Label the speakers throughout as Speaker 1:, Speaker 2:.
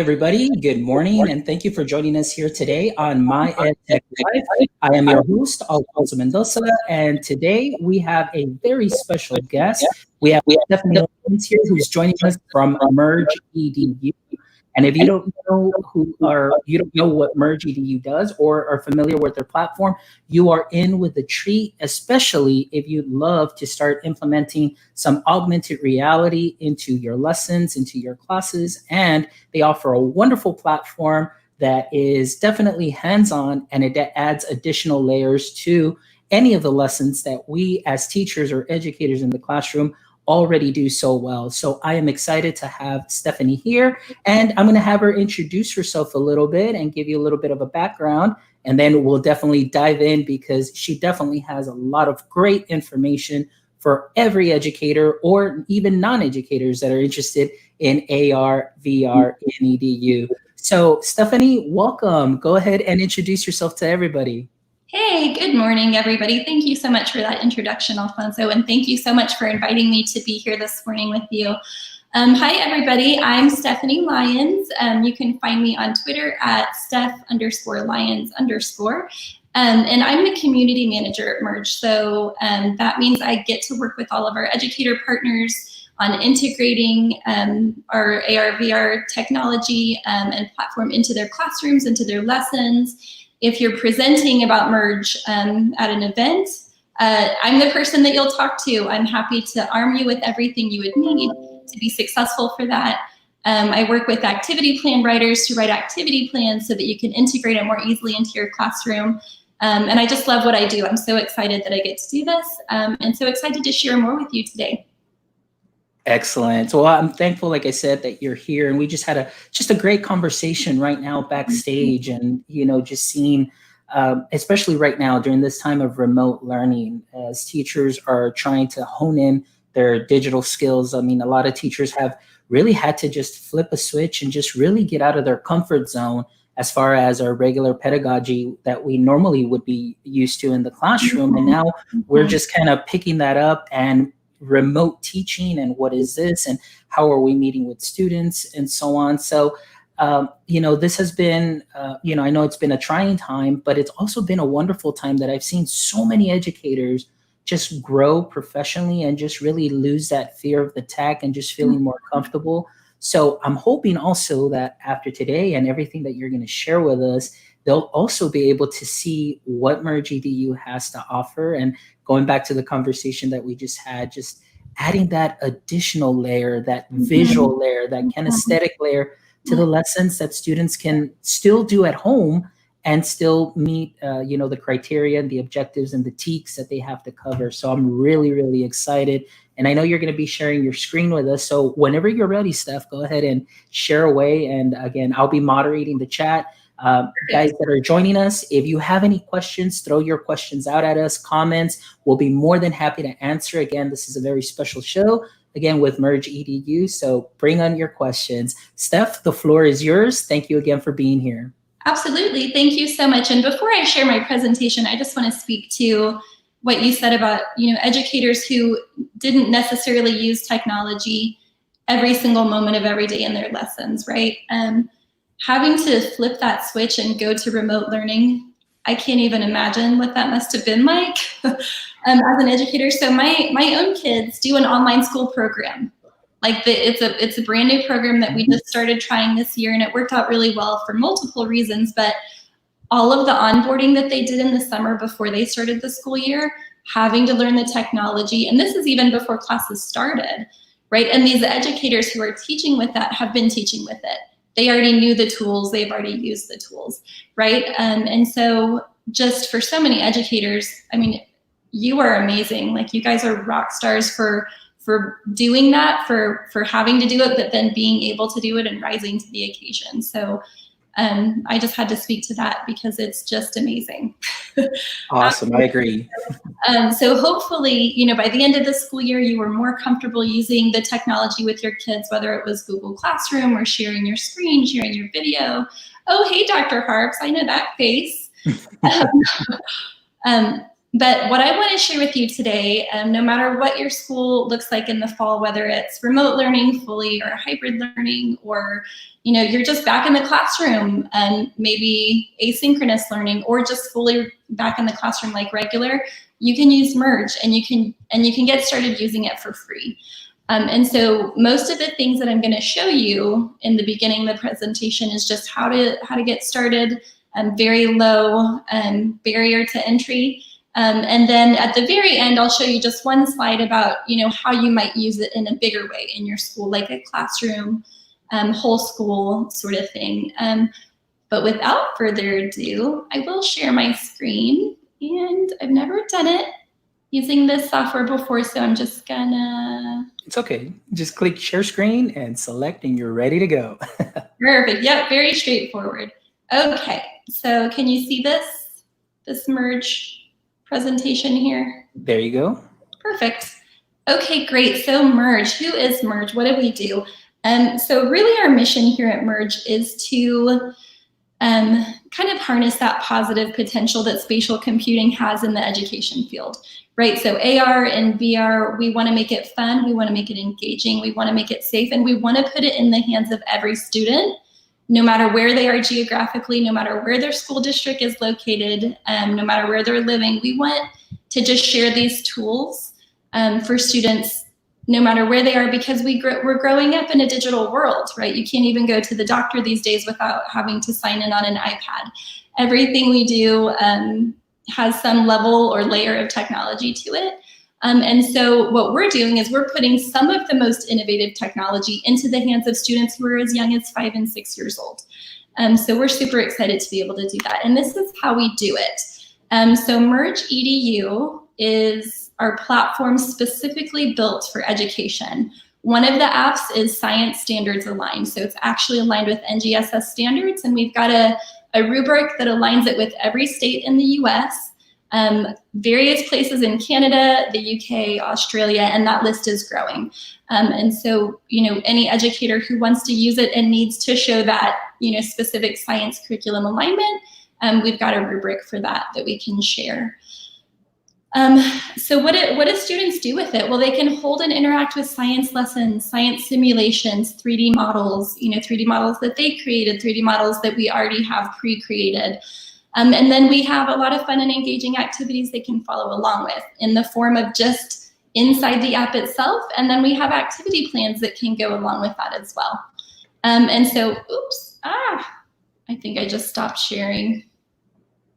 Speaker 1: everybody. Good morning, and thank you for joining us here today on My EdTech Live. I am your host, Alfonso Mendoza, and today we have a very special guest. We have Stephanie Lyons here, who's joining us from Merge EDU. And if you don't know what Merge EDU does or are familiar with their platform, you are in with a treat, especially if you'd love to start implementing some augmented reality into your lessons, into your classes. And they offer a wonderful platform that is definitely hands-on, and it adds additional layers to any of the lessons that we as teachers or educators in the classroom already do so well. So I am excited to have Stephanie here, and I'm going to have her introduce herself a little bit and give you a little bit of a background, and then we'll definitely dive in because she definitely has a lot of great information for every educator or even non-educators that are interested in AR, VR, and EDU. So Stephanie, welcome. Go ahead and introduce yourself to everybody.
Speaker 2: Hey, good morning, everybody. Thank you so much for that introduction, Alfonso, and thank you so much for inviting me to be here this morning with you. Hi, everybody. I'm Stephanie Lyons. You can find me on Twitter at Steph_Lyons_. And I'm the community manager at Merge. So that means I get to work with all of our educator partners on integrating our AR, VR technology and platform into their classrooms, into their lessons. If you're presenting about Merge at an event, I'm the person that you'll talk to. I'm happy to arm you with everything you would need to be successful for that. I work with activity plan writers to write activity plans so that you can integrate it more easily into your classroom. And I just love what I do. I'm so excited that I get to do this and so excited to share more with you today.
Speaker 1: Excellent. Well, I'm thankful, like I said, that you're here, and we just had a great conversation right now backstage, and just seeing, especially right now during this time of remote learning, as teachers are trying to hone in their digital skills. I mean, a lot of teachers have really had to just flip a switch and just really get out of their comfort zone as far as our regular pedagogy that we normally would be used to in the classroom, and now we're just kind of picking that up and remote teaching, and what is this, and how are we meeting with students, and so on. So this has been I know it's been a trying time, but it's also been a wonderful time that I've seen so many educators just grow professionally and just really lose that fear of the tech and just feeling more comfortable. So I'm hoping also that after today and everything that you're going to share with us, they'll also be able to see what Merge EDU has to offer. And going back to the conversation that we just had, just adding that additional layer, that visual layer, that kinesthetic layer to the lessons that students can still do at home and still meet the criteria and the objectives and the TEKs that they have to cover. So I'm really, really excited. And I know you're going to be sharing your screen with us. So whenever you're ready, Steph, go ahead and share away. And again, I'll be moderating the chat. Guys that are joining us, if you have any questions, throw your questions out at us, comments. We'll be more than happy to answer. Again, this is a very special show, again, with Merge EDU. So bring on your questions. Steph, the floor is yours. Thank you again for being here.
Speaker 2: Absolutely. Thank you so much. And before I share my presentation, I just want to speak to what you said about, educators who didn't necessarily use technology every single moment of every day in their lessons, right? Having to flip that switch and go to remote learning, I can't even imagine what that must have been like as an educator. So my own kids do an online school program. It's a brand new program that we just started trying this year, and it worked out really well for multiple reasons. But all of the onboarding that they did in the summer before they started the school year, having to learn the technology, and this is even before classes started, right? And these educators who are teaching with that have been teaching with it. They already knew the tools, they've already used the tools, right? And so just for so many educators, I mean, you are amazing. Like, you guys are rock stars for doing that, for having to do it, but then being able to do it and rising to the occasion. So I just had to speak to that because it's just amazing.
Speaker 1: Awesome, I agree.
Speaker 2: So hopefully, by the end of the school year, you were more comfortable using the technology with your kids, whether it was Google Classroom or sharing your screen, sharing your video. Oh, hey, Dr. Harps, I know that face. But what I want to share with you today, no matter what your school looks like in the fall, whether it's remote learning fully or hybrid learning, or you're just back in the classroom and maybe asynchronous learning, or just fully back in the classroom like regular, you can use Merge, and you can get started using it for free. And so most of the things that I'm going to show you in the beginning of the presentation is just how to get started, very low barrier to entry. And then at the very end, I'll show you just one slide about how you might use it in a bigger way in your school, like a classroom, whole school sort of thing. But without further ado, I will share my screen, and I've never done it using this software before, so I'm just gonna...
Speaker 1: It's okay. Just click share screen and select, and you're ready to go.
Speaker 2: Perfect. Yep, very straightforward. Okay, so can you see this Merge presentation here?
Speaker 1: There you go.
Speaker 2: Perfect. Okay, great. So Merge, who is Merge? What do we do? So really our mission here at Merge is to kind of harness that positive potential that spatial computing has in the education field, right? So AR and VR, we want to make it fun, we want to make it engaging, we want to make it safe, and we want to put it in the hands of every student, no matter where they are geographically, no matter where their school district is located, no matter where they're living. We want to just share these tools for students no matter where they are, because we're growing up in a digital world, right? You can't even go to the doctor these days without having to sign in on an iPad. Everything we do has some level or layer of technology to it. And so what we're doing is we're putting some of the most innovative technology into the hands of students who are as young as 5 and 6 years old. So we're super excited to be able to do that. And this is how we do it. So Merge EDU is our platform specifically built for education. One of the apps is Science Standards Aligned. So it's actually aligned with NGSS standards, and we've got a rubric that aligns it with every state in the US, various places in Canada, the UK, Australia, and that list is growing. And so, any educator who wants to use it and needs to show that, specific science curriculum alignment, we've got a rubric for that we can share. So what do students do with it? Well, they can hold and interact with science lessons, science simulations, 3D models, 3D models that they created, 3D models that we already have pre-created. And then we have a lot of fun and engaging activities they can follow along with in the form of just inside the app itself. And then we have activity plans that can go along with that as well. And so, I think I just stopped sharing.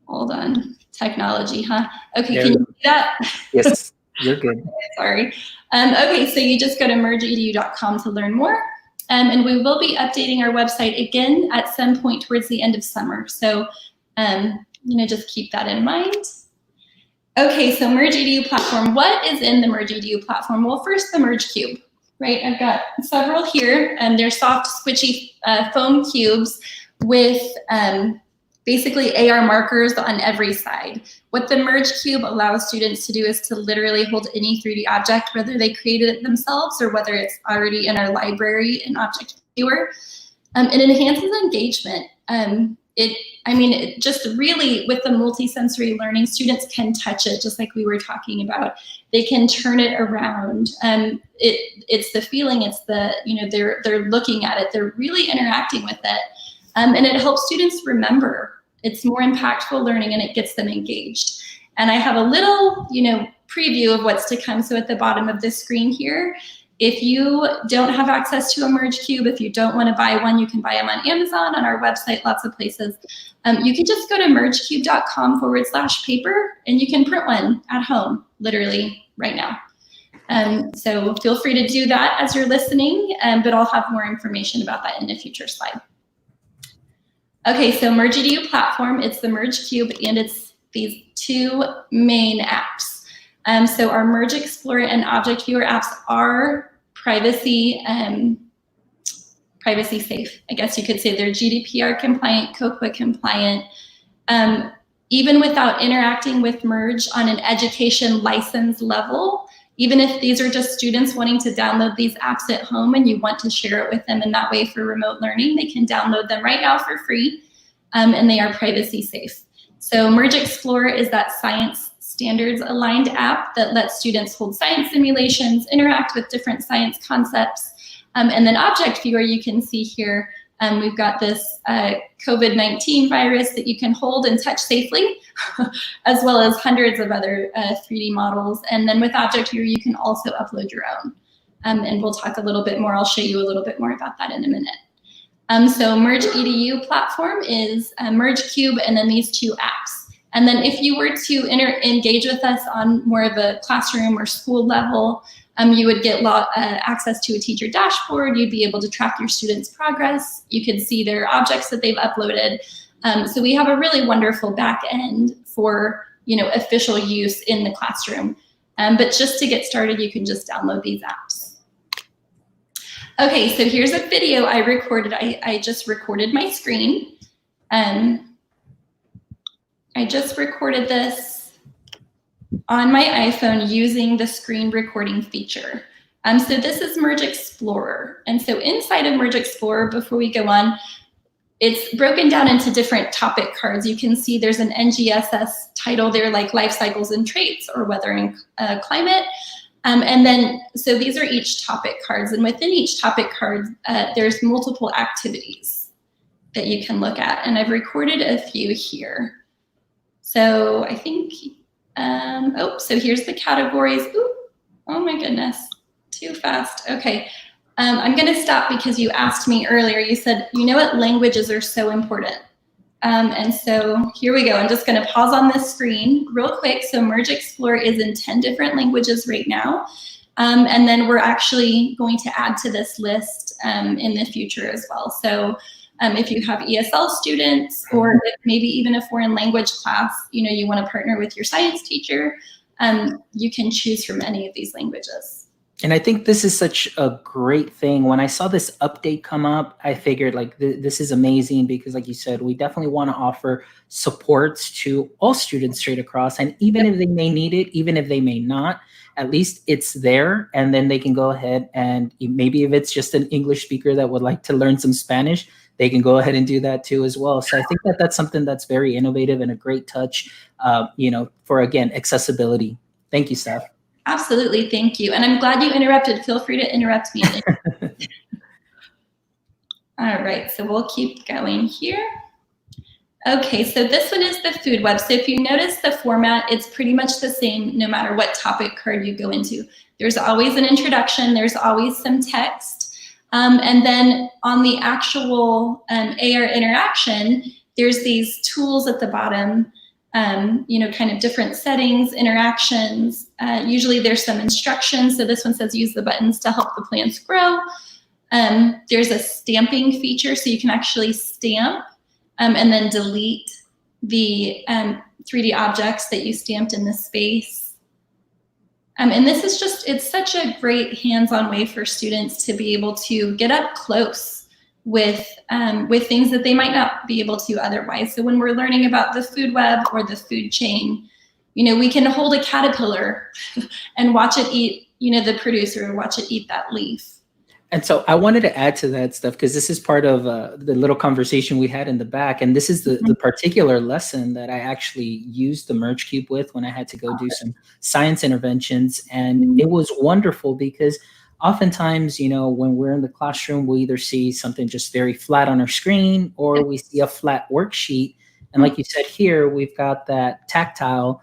Speaker 2: Hold on. Technology, huh? Okay, can you see that?
Speaker 1: Yes, you're good.
Speaker 2: Sorry. Okay, so you just go to mergeedu.com to learn more. And we will be updating our website again at some point towards the end of summer. So, just keep that in mind. Okay, so Merge EDU platform. What is in the Merge EDU platform? Well, first, the Merge Cube, right? I've got several here, and they're soft, squishy foam cubes with basically AR markers on every side. What the Merge Cube allows students to do is to literally hold any 3D object, whether they created it themselves or whether it's already in our library in Object Viewer. It enhances engagement. It just really, with the multisensory learning, students can touch it, just like we were talking about. They can turn it around. It's the feeling, it's the, they're looking at it, they're really interacting with it. And it helps students remember. It's more impactful learning, and it gets them engaged. And I have a little, preview of what's to come. So at the bottom of this screen here, if you don't have access to a Merge Cube, if you don't want to buy one, you can buy them on Amazon, on our website, lots of places. You can just go to mergecube.com/paper, and you can print one at home, literally right now. So feel free to do that as you're listening, but I'll have more information about that in a future slide. Okay, so Merge EDU platform, it's the Merge Cube, and it's these two main apps. So our Merge Explorer and Object Viewer apps are privacy safe. I guess you could say they're GDPR compliant, COQA compliant. Even without interacting with Merge on an education license level, even if these are just students wanting to download these apps at home and you want to share it with them in that way for remote learning, they can download them right now for free, and they are privacy safe. So Merge Explorer is that science standards aligned app that lets students hold science simulations, interact with different science concepts. And then Object Viewer, you can see here, we've got this COVID-19 virus that you can hold and touch safely, as well as hundreds of other 3D models. And then with Object Viewer, you can also upload your own. And we'll talk a little bit more. I'll show you a little bit more about that in a minute. So Merge EDU platform is Merge Cube and then these two apps. And then if you were to engage with us on more of a classroom or school level, you would get access to a teacher dashboard. You'd be able to track your students' progress. You could see their objects that they've uploaded. So we have a really wonderful back end for official use in the classroom. But just to get started, you can just download these apps. Okay, so here's a video I recorded. I just recorded my screen. I just recorded this on my iPhone using the screen recording feature. So this is Merge Explorer. And so inside of Merge Explorer, before we go on, it's broken down into different topic cards. You can see there's an NGSS title there, like life cycles and traits or weather and climate. And then, so these are each topic cards. And within each topic card, there's multiple activities that you can look at. And I've recorded a few here. So I think, so here's the categories. Ooh, oh my goodness, too fast. Okay, I'm gonna stop because you asked me earlier, you said, what languages are so important? And so here we go. I'm just gonna pause on this screen real quick. So Merge Explorer is in 10 different languages right now. And then we're actually going to add to this list in the future as well. So if you have ESL students, or if maybe even a foreign language class, you want to partner with your science teacher, you can choose from any of these languages.
Speaker 1: And I think this is such a great thing. When I saw this update come up, I figured like this is amazing because like you said, we definitely want to offer supports to all students straight across. And even if they may need it, even if they may not, at least it's there. And then they can go ahead and maybe if it's just an English speaker that would like to learn some Spanish, they can go ahead and do that too as well. So I think that that's something that's very innovative and a great touch, for, again, accessibility. Thank you, Steph.
Speaker 2: Absolutely, thank you. And I'm glad you interrupted. Feel free to interrupt me. All right, so we'll keep going here. Okay, so this one is the food web. So if you notice the format, it's pretty much the same no matter what topic card you go into. There's always an introduction, there's always some text. And then on the actual AR interaction, there's these tools at the bottom, kind of different settings, interactions. Usually there's some instructions. So this one says use the buttons to help the plants grow. There's a stamping feature, so you can actually stamp and then delete the 3D objects that you stamped in the space. And this is just, it's such a great hands-on way for students to be able to get up close with things that they might not be able to otherwise. So when we're learning about the food web or the food chain, we can hold a caterpillar and watch it eat, the producer, watch it eat that leaf.
Speaker 1: And so I wanted to add to that stuff because this is part of the little conversation we had in the back. And this is the particular lesson that I actually used the Merge Cube with when I had to go do some science interventions. And it was wonderful because oftentimes, when we're in the classroom, we either see something just very flat on our screen or we see a flat worksheet. And like you said here, we've got that tactile.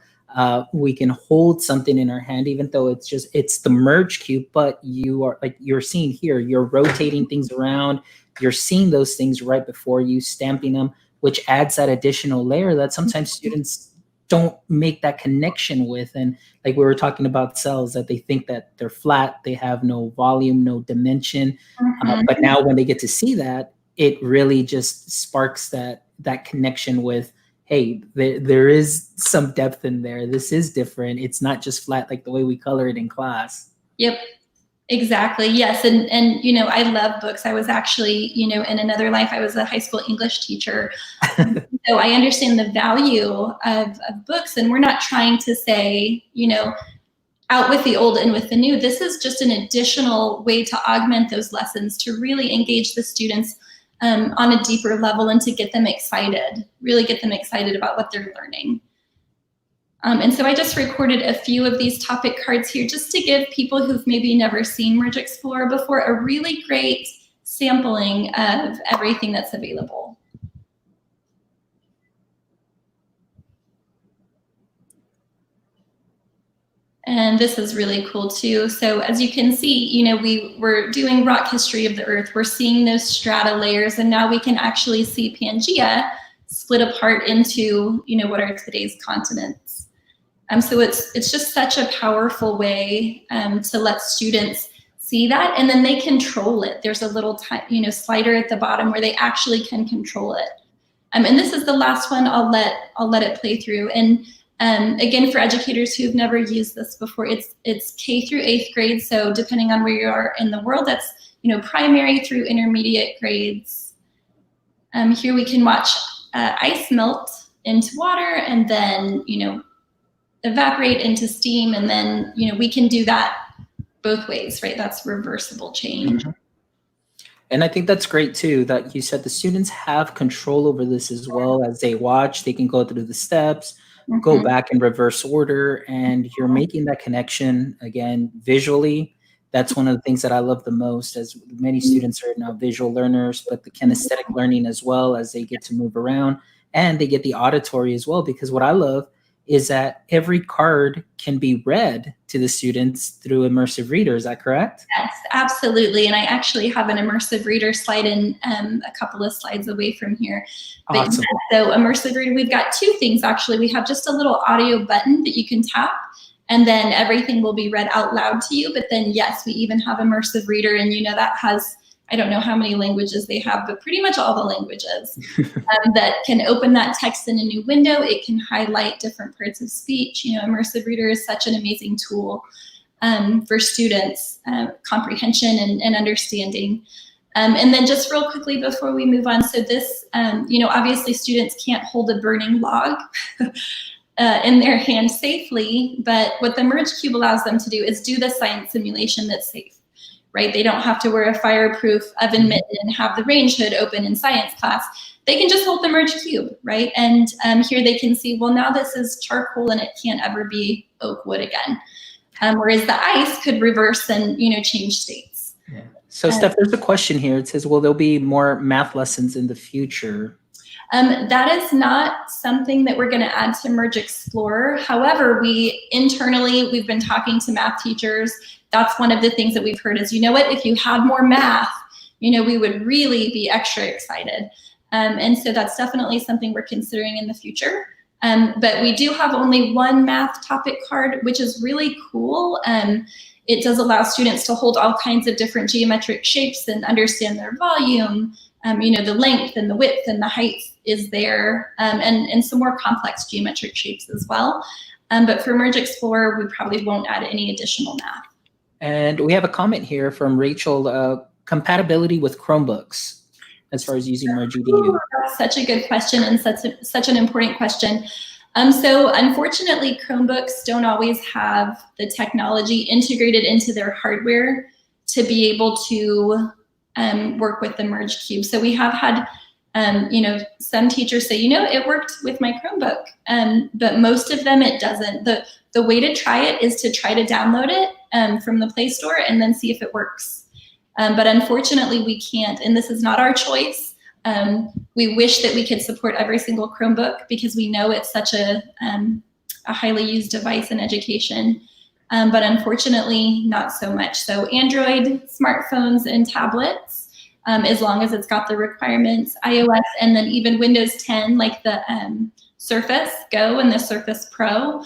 Speaker 1: We can hold something in our hand, even though it's the Merge Cube, but you're seeing here, you're rotating things around, you're seeing those things right before you, stamping them, which adds that additional layer that sometimes students don't make that connection with. And like we were talking about cells, that they think that they're flat, they have no volume, no dimension. But now when they get to see that, it really just sparks that connection with, hey, there is some depth in there. This is different. It's not just flat like the way we color it in class.
Speaker 2: Yep, exactly. Yes, and I love books. I was actually, in another life, I was a high school English teacher. So I understand the value of books, and we're not trying to say, out with the old and with the new. This is just an additional way to augment those lessons, to really engage the students on a deeper level and to get them excited, really get them excited about what they're learning. And so I just recorded a few of these topic cards here just to give people who've maybe never seen Merge Explorer before a really great sampling of everything that's available. And this is really cool too. So as you can see, you know, we were doing rock history of the Earth. We're seeing those strata layers, and now we can actually see Pangea split apart into, you know, what are today's continents. So it's just such a powerful way to let students see that, and then they control it. There's a little slider at the bottom where they actually can control it. And this is the last one. I'll let it play through. And again, for educators who've never used this before, it's K through 8th grade. So depending on where you are in the world, that's, you know, primary through intermediate grades. Here we can watch ice melt into water, and then, you know, evaporate into steam, and then, you know, we can do that both ways, right? That's reversible change.
Speaker 1: Mm-hmm. And I think that's great too, that you said the students have control over this as well. As they watch, they can go through the steps, mm-hmm. go back in reverse order, and you're making that connection again visually. That's one of the things that I love the most, as many students are now visual learners, but the kinesthetic learning as well, as they get to move around, and they get the auditory as well, because what I love is that every card can be read to the students through Immersive Reader. Is that correct?
Speaker 2: Yes, absolutely. And I actually have an Immersive Reader slide in a couple of slides away from here.
Speaker 1: Awesome.
Speaker 2: So Immersive Reader, we've got two things actually. We have just a little audio button that you can tap, and then everything will be read out loud to you. But then, yes, we even have Immersive Reader, and you know, that has, I don't know how many languages they have, but pretty much all the languages that can open that text in a new window. It can highlight different parts of speech. You know, Immersive Reader is such an amazing tool for students' comprehension and understanding. And then just real quickly before we move on, so this, you know, obviously students can't hold a burning log in their hand safely, but what the Merge Cube allows them to do is do the science simulation that's safe. Right? They don't have to wear a fireproof oven mitten and have the range hood open in science class. They can just hold the Merge Cube, right? And here they can see, well, now this is charcoal and it can't ever be oak wood again. Whereas the ice could reverse and, you know, change states.
Speaker 1: Yeah. So Steph, there's a question here. It says, will there be more math lessons in the future?
Speaker 2: That is not something that we're going to add to Merge Explorer. However, internally, we've been talking to math teachers. That's one of the things that we've heard is, you know what, if you had more math, you know, we would really be extra excited. And so that's definitely something we're considering in the future. But we do have only one math topic card, which is really cool. It does allow students to hold all kinds of different geometric shapes and understand their volume. You know, the length and the width and the height is there, and some more complex geometric shapes as well. But for Merge Explorer, we probably won't add any additional math.
Speaker 1: And we have a comment here from Rachel, compatibility with Chromebooks as far as using Merge EDU.
Speaker 2: That's such a good question, and such an important question. So unfortunately, Chromebooks don't always have the technology integrated into their hardware to be able to work with the Merge Cube. So we have had you know, some teachers say, you know, it worked with my Chromebook, but most of them it doesn't. The way to try it is to try to download it from the Play Store and then see if it works. But unfortunately, we can't, and this is not our choice. We wish that we could support every single Chromebook because we know it's such a highly used device in education. But unfortunately, not so much. So Android, smartphones, and tablets, as long as it's got the requirements, iOS, and then even Windows 10, like the Surface Go and the Surface Pro,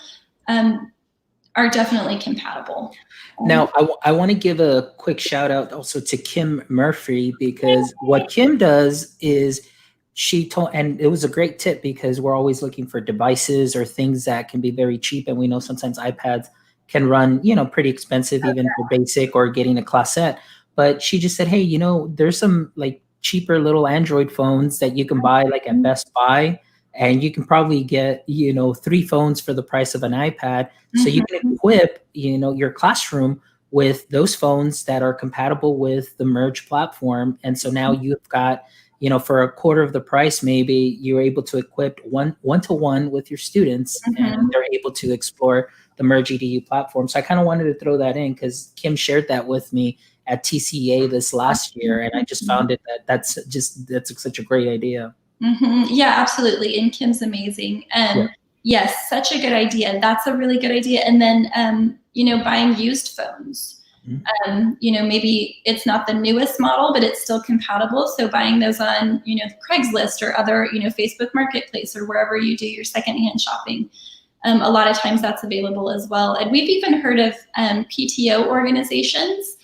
Speaker 2: are definitely compatible.
Speaker 1: Now, I want to give a quick shout out also to Kim Murphy, because what Kim does is she told, and it was a great tip because we're always looking for devices or things that can be very cheap. And we know sometimes iPads can run, you know, pretty expensive even for basic or getting a classette. But she just said, hey, you know, there's some like cheaper little Android phones that you can buy like at Best Buy, and you can probably get, you know, 3 phones for the price of an iPad. So you can equip, you know, your classroom with those phones that are compatible with the Merge platform. And so now you've got, you know, for a quarter of the price, maybe you're able to equip one-to-one with your students, and they're able to explore the Merge EDU platform. So I kind of wanted to throw that in because Kim shared that with me at TCEA this last year, and I just found that's such a great idea.
Speaker 2: Yeah, absolutely. And Kim's amazing. And yes, such a good idea. That's a really good idea. And then, you know, buying used phones. You know, maybe it's not the newest model, but it's still compatible. So buying those on, you know, Craigslist or other, you know, Facebook Marketplace or wherever you do your secondhand shopping. A lot of times that's available as well. And we've even heard of PTO organizations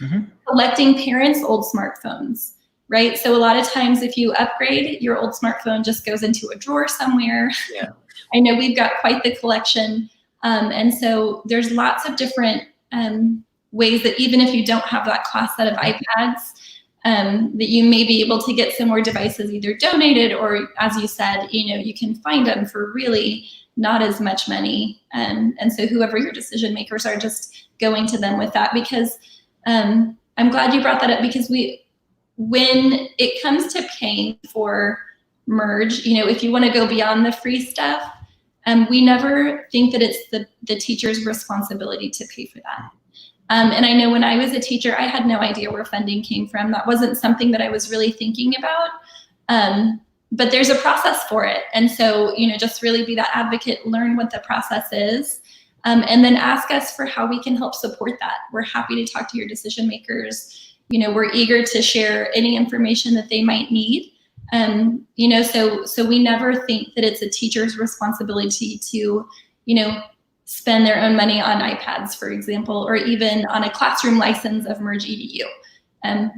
Speaker 2: collecting parents' old smartphones, right? So a lot of times if you upgrade, your old smartphone just goes into a drawer somewhere. Yeah. I know we've got quite the collection. And so there's lots of different ways that even if you don't have that class set of iPads, that you may be able to get some more devices either donated or, as you said, you know, you can find them for really not as much money. And so whoever your decision makers are, just going to them with that, because I'm glad you brought that up, because when it comes to paying for Merge, you know, if you want to go beyond the free stuff, we never think that it's the teacher's responsibility to pay for that. And I know when I was a teacher, I had no idea where funding came from. That wasn't something that I was really thinking about. But there's a process for it. And so, you know, just really be that advocate, learn what the process is, and then ask us for how we can help support that. We're happy to talk to your decision makers. You know, we're eager to share any information that they might need. You know, so we never think that it's a teacher's responsibility to, you know, spend their own money on iPads, for example, or even on a classroom license of Merge EDU.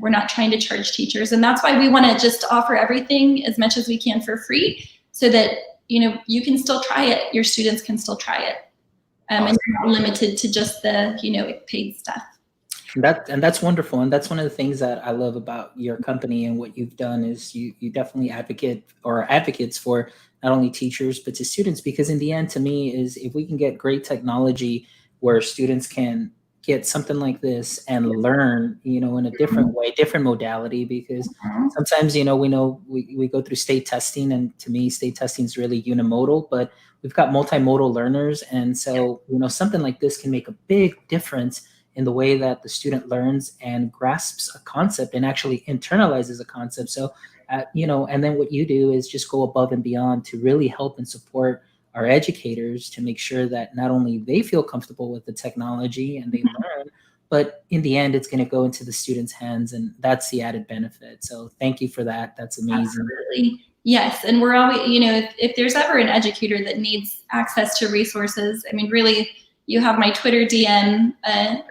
Speaker 2: We're not trying to charge teachers. And that's why we want to just offer everything as much as we can for free, so that, you know, you can still try it, your students can still try it. And you're not limited to just the, you know, paid stuff.
Speaker 1: That's wonderful. And that's one of the things that I love about your company and what you've done is you definitely advocates for not only teachers, but to students, because in the end, to me, is if we can get great technology where students can get something like this and learn, you know, in a different way, different modality, because sometimes, you know, we go through state testing, and to me, state testing is really unimodal, but we've got multimodal learners. And so, you know, something like this can make a big difference in the way that the student learns and grasps a concept and actually internalizes a concept. So, you know, and then what you do is just go above and beyond to really help and support our educators to make sure that not only they feel comfortable with the technology and they learn, but in the end, it's going to go into the students' hands, and that's the added benefit. So thank you for that. That's amazing.
Speaker 2: Absolutely. Yes. And we're always, you know, if there's ever an educator that needs access to resources, I mean, really, you have my Twitter DM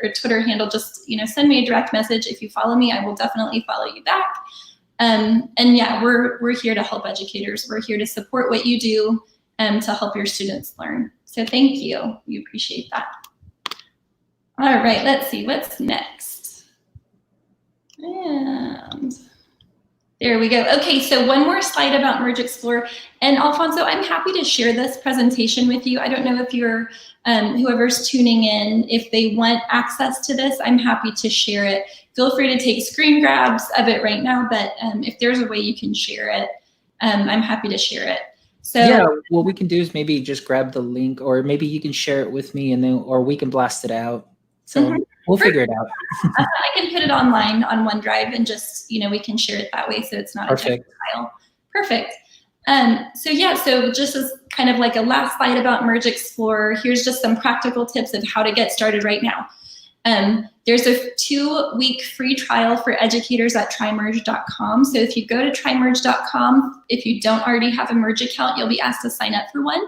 Speaker 2: or Twitter handle. Just, you know, send me a direct message. If you follow me, I will definitely follow you back. And yeah, we're here to help educators. We're here to support what you do to help your students learn. So thank you. We appreciate that. All right, let's see what's next. And there we go. Okay, so one more slide about Merge Explore. And Alfonso, I'm happy to share this presentation with you. I don't know if you're, whoever's tuning in, if they want access to this, I'm happy to share it. Feel free to take screen grabs of it right now, but if there's a way you can share it, I'm happy to share it. So
Speaker 1: yeah, what we can do is maybe just grab the link, or maybe you can share it with me, and then, or we can blast it out. So we'll figure it out.
Speaker 2: I can put it online on OneDrive, and just, you know, we can share it that way, so it's not a text file. Perfect. So yeah, so just as kind of like a last slide about Merge Explorer, here's just some practical tips of how to get started right now. There's a 2-week free trial for educators at trymerge.com. So if you go to trymerge.com, if you don't already have a Merge account, you'll be asked to sign up for one.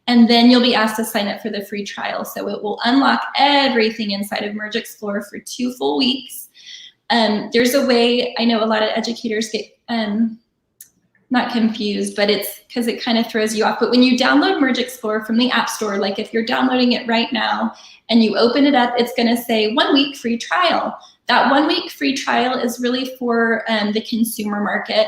Speaker 2: And then you'll be asked to sign up for the free trial. So it will unlock everything inside of Merge Explorer for 2 full weeks. There's a way, I know a lot of educators get not confused, but it's because it kind of throws you off. But when you download Merge Explorer from the App Store, like if you're downloading it right now and you open it up, it's going to say 1 week free trial. That 1 week free trial is really for the consumer market.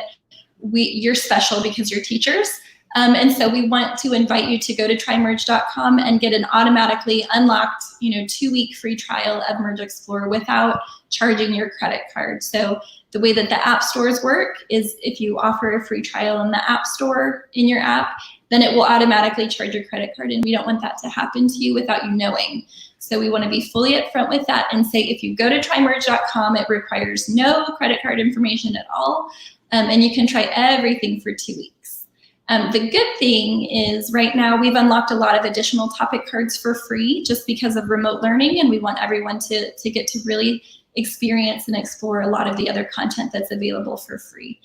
Speaker 2: You're special because you're teachers. And so we want to invite you to go to trymerge.com and get an automatically unlocked, 2-week free trial of Merge Explorer without charging your credit card. So the way that the app stores work is if you offer a free trial in the app store in your app, then it will automatically charge your credit card, and we don't want that to happen to you without you knowing. So we want to be fully upfront with that and say, if you go to trymerge.com, it requires no credit card information at all, and you can try everything for 2 weeks. The good thing is right now we've unlocked a lot of additional topic cards for free just because of remote learning, and we want everyone to get to really experience and explore a lot of the other content that's available for free.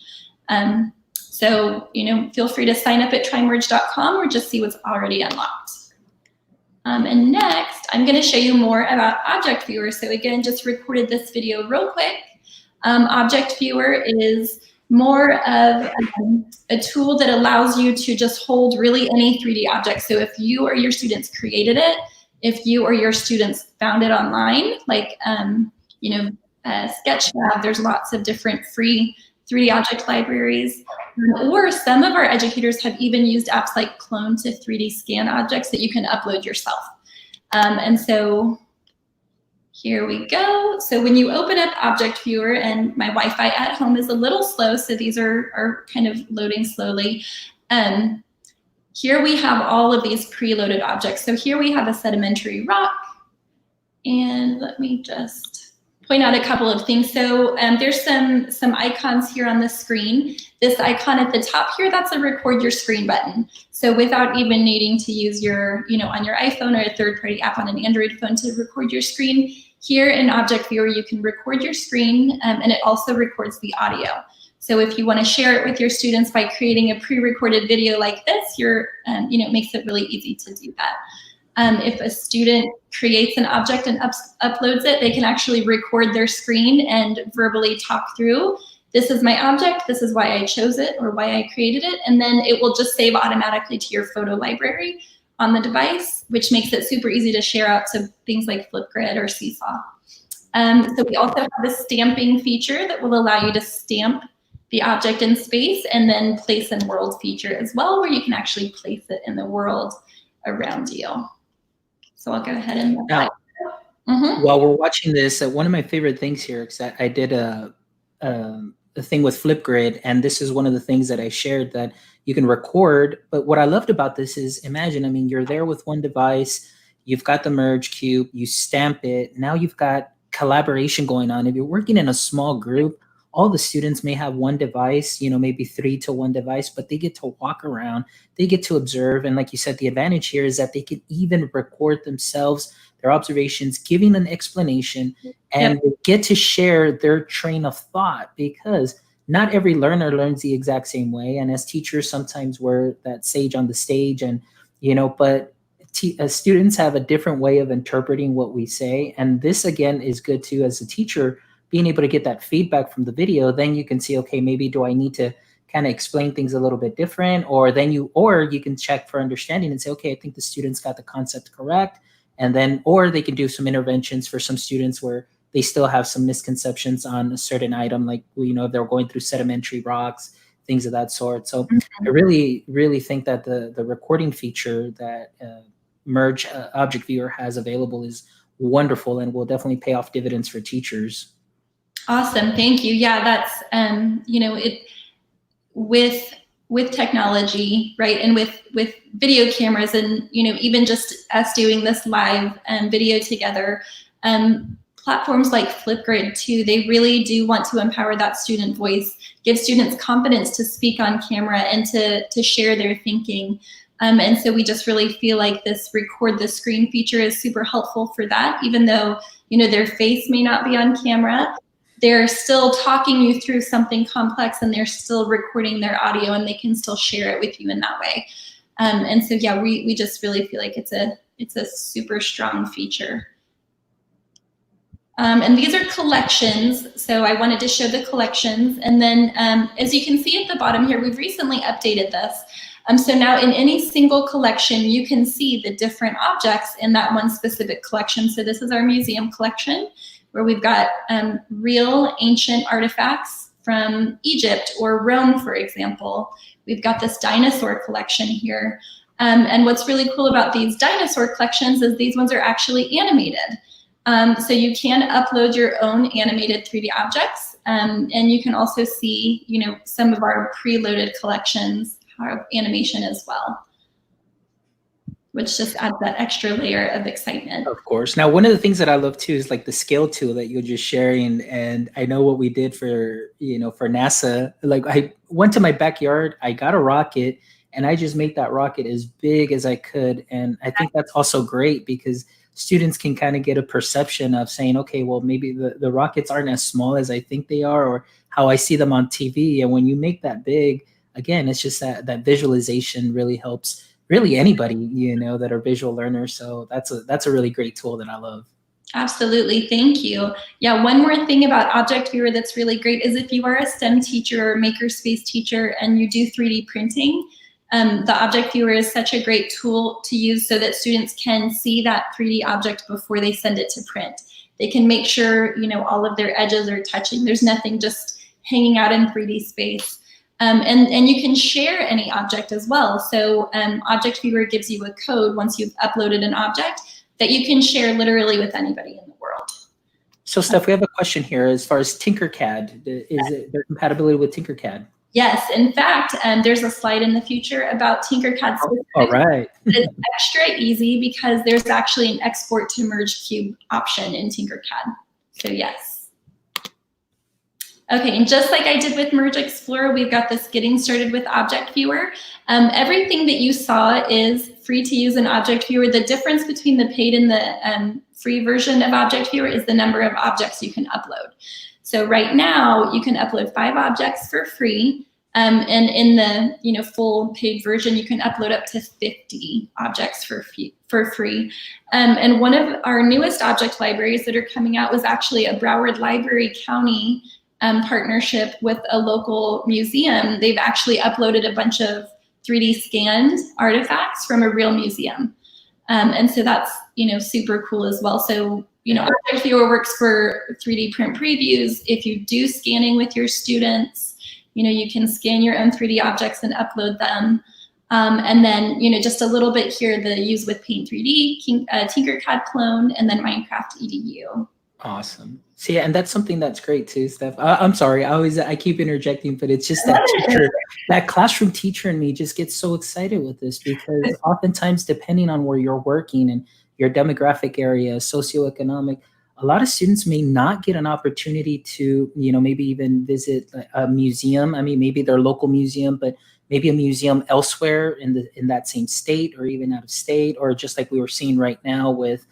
Speaker 2: So, feel free to sign up at trymerge.com or just see what's already unlocked. And next, I'm going to show you more about Object Viewer. So again, just recorded this video real quick. Object Viewer is more of a tool that allows you to just hold really any 3D object. So if you or your students created it, if you or your students found it online, like Sketchlab, there's lots of different free 3D object libraries, or some of our educators have even used apps like Clone to 3D scan objects that you can upload yourself. And so here we go. So when you open up Object Viewer, and my Wi-Fi at home is a little slow, so these are kind of loading slowly. Here we have all of these preloaded objects. So here we have a sedimentary rock, and let me just point out a couple of things. So there's some icons here on the screen. This icon at the top here, that's a record your screen button. So without even needing to use your, on your iPhone or a third-party app on an Android phone to record your screen, here in Object Viewer, you can record your screen, and it also records the audio. So if you want to share it with your students by creating a pre-recorded video like this, it makes it really easy to do that. If a student creates an object and uploads it, they can actually record their screen and verbally talk through, this is my object, this is why I chose it or why I created it, and then it will just save automatically to your photo library on the device, which makes it super easy to share out to things like Flipgrid or Seesaw. So we also have a stamping feature that will allow you to stamp the object in space, and then place in world feature as well, where you can actually place it in the world around you. So I'll go ahead and
Speaker 1: now, while we're watching this, one of my favorite things here is that I did a thing with Flipgrid, and this is one of the things that I shared that you can record. But what I loved about this is, imagine, you're there with one device, you've got the Merge cube, you stamp it, now you've got collaboration going on. If you're working in a small group, all the students may have one device, maybe 3 to 1 device, but they get to walk around, they get to observe. And like you said, the advantage here is that they can even record themselves, their observations, giving an explanation, and they get to share their train of thought, because not every learner learns the exact same way. And as teachers, sometimes we're that sage on the stage, and, but students have a different way of interpreting what we say. And this, again, is good too, as a teacher, being able to get that feedback from the video. Then you can see, okay, maybe do I need to kind of explain things a little bit different? Or you can check for understanding and say, okay, I think the students got the concept correct. And then, or they can do some interventions for some students where they still have some misconceptions on a certain item, like, if they're going through sedimentary rocks, things of that sort. So I really, really think that the recording feature that Merge Object Viewer has available is wonderful, and will definitely pay off dividends for teachers.
Speaker 2: Awesome, thank you. Yeah, that's with technology, right, and with video cameras, and even just us doing this live video together, platforms like Flipgrid too, they really do want to empower that student voice, give students confidence to speak on camera and to share their thinking. And so we just really feel like this record the screen feature is super helpful for that, even though their face may not be on camera. They're still talking you through something complex, and they're still recording their audio, and they can still share it with you in that way. And so, yeah, we just really feel like it's a super strong feature. And these are collections, so I wanted to show the collections. And then, as you can see at the bottom here, we've recently updated this. So now in any single collection, you can see the different objects in that one specific collection. So this is our museum collection, where we've got real ancient artifacts from Egypt or Rome, for example. We've got this dinosaur collection here. And what's really cool about these dinosaur collections is these ones are actually animated. So you can upload your own animated 3D objects, and you can also see, some of our preloaded collections have animation as well, which just adds that extra layer of excitement.
Speaker 1: Of course. Now, one of the things that I love too is like the scale tool that you're just sharing. And I know what we did for, for NASA. Like I went to my backyard, I got a rocket, and I just made that rocket as big as I could. And I think that's also great because students can kind of get a perception of saying, okay, well, maybe the rockets aren't as small as I think they are, or how I see them on TV. And when you make that big, again, it's just that visualization really helps really anybody, that are visual learners. So that's a really great tool that I love. Absolutely, thank you.
Speaker 2: Yeah, one more thing about Object Viewer that's really great is if you are a STEM teacher or makerspace teacher and you do 3D printing, the Object Viewer is such a great tool to use so that students can see that 3D object before they send it to print. They can make sure, all of their edges are touching. There's nothing just hanging out in 3D space. And you can share any object as well. So Object Viewer gives you a code once you've uploaded an object that you can share literally with anybody in the world.
Speaker 1: So Steph, we have a question here as far as Tinkercad. Is it their compatibility with Tinkercad?
Speaker 2: Yes, in fact, there's a slide in the future about Tinkercad.
Speaker 1: All right.
Speaker 2: It's extra easy because there's actually an export to Merge Cube option in Tinkercad. So yes. Okay, and just like I did with Merge Explorer, we've got this getting started with Object Viewer. Everything that you saw is free to use in Object Viewer. The difference between the paid and the free version of Object Viewer is the number of objects you can upload. So right now, you can upload 5 objects for free, and in the full paid version, you can upload up to 50 objects for free. And one of our newest object libraries that are coming out was actually a Broward Library County partnership with a local museum. They've actually uploaded a bunch of 3D scanned artifacts from a real museum. And so that's, super cool as well. So, Object Viewer works for 3D print previews. If you do scanning with your students, you can scan your own 3D objects and upload them. And then, just a little bit here, the use with Paint 3D, Tinkercad clone, and then Minecraft EDU.
Speaker 1: Awesome. See, and that's something that's great too, Steph. I'm sorry, I keep interjecting, but it's just that teacher, that classroom teacher in me just gets so excited with this because oftentimes, depending on where you're working and your demographic area, socioeconomic, a lot of students may not get an opportunity to, maybe even visit a museum. I mean, maybe their local museum, but maybe a museum elsewhere in that same state or even out of state, or just like we were seeing right now with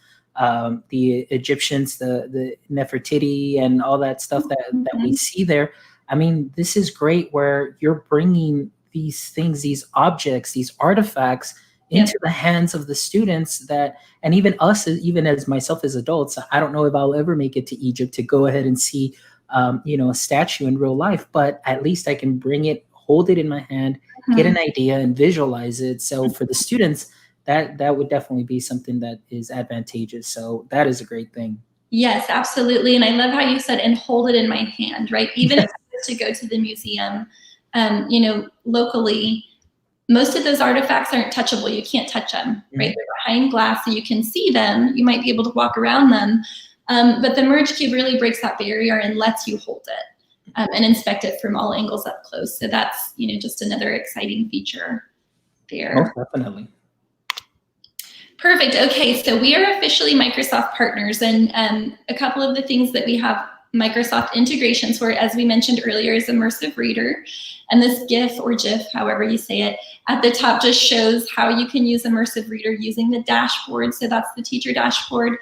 Speaker 1: the Egyptians, the Nefertiti and all that stuff that we see there. I mean, this is great where you're bringing these things, these objects, these artifacts into the hands of the students and even us, even as myself as adults, I don't know if I'll ever make it to Egypt to go ahead and see, a statue in real life, but at least I can bring it, hold it in my hand, get an idea and visualize it. So for the students, that would definitely be something that is advantageous. So that is a great thing.
Speaker 2: Yes, absolutely. And I love how you said, and hold it in my hand, right? Even if it's to go to the museum, locally, most of those artifacts aren't touchable. You can't touch them, right? They're behind glass, so you can see them. You might be able to walk around them. But the Merge Cube really breaks that barrier and lets you hold it and inspect it from all angles up close. So that's, just another exciting feature there.
Speaker 1: Oh, definitely.
Speaker 2: Perfect. Okay, so we are officially Microsoft partners, and a couple of the things that we have Microsoft integrations for, as we mentioned earlier, is Immersive Reader. And this GIF or GIF, however you say it, at the top just shows how you can use Immersive Reader using the dashboard. So that's the teacher dashboard.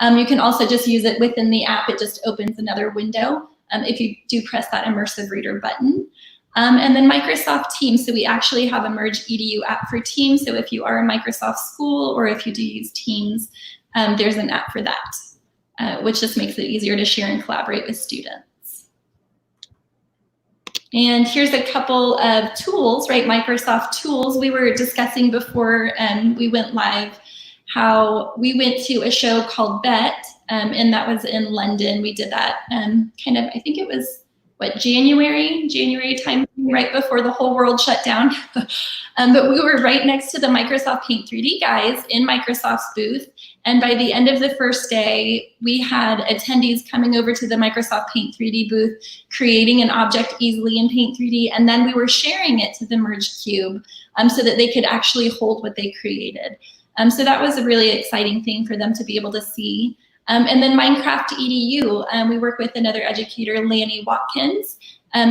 Speaker 2: You can also just use it within the app. It just opens another window if you do press that Immersive Reader button. And then Microsoft Teams. So we actually have a Merge EDU app for Teams. So if you are a Microsoft school or if you do use Teams, there's an app for that, which just makes it easier to share and collaborate with students. And here's a couple of tools, right? Microsoft tools. We were discussing before we went live how we went to a show called BET, and that was in London. We did that I think it was January time, right before the whole world shut down. But we were right next to the Microsoft Paint 3D guys in Microsoft's booth. And by the end of the first day, we had attendees coming over to the Microsoft Paint 3D booth, creating an object easily in Paint 3D, and then we were sharing it to the Merge Cube so that they could actually hold what they created. So that was a really exciting thing for them to be able to see. And then Minecraft EDU, we work with another educator, Lanny Watkins.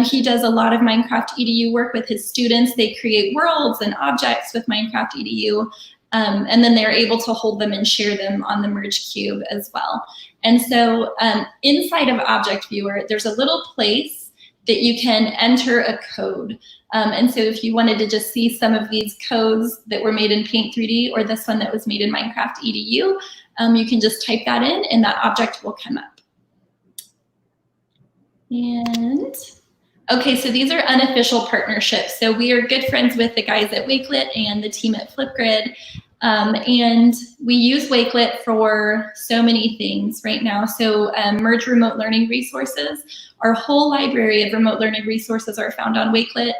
Speaker 2: He does a lot of Minecraft EDU work with his students. They create worlds and objects with Minecraft EDU, and then they're able to hold them and share them on the Merge Cube as well. And so inside of Object Viewer, there's a little place that you can enter a code. And so if you wanted to just see some of these codes that were made in Paint 3D or this one that was made in Minecraft EDU, you can just type that in and that object will come up. And okay, so these are unofficial partnerships. So we are good friends with the guys at Wakelet and the team at Flipgrid. And we use Wakelet for so many things right now. So Merge remote learning resources. Our whole library of remote learning resources are found on Wakelet.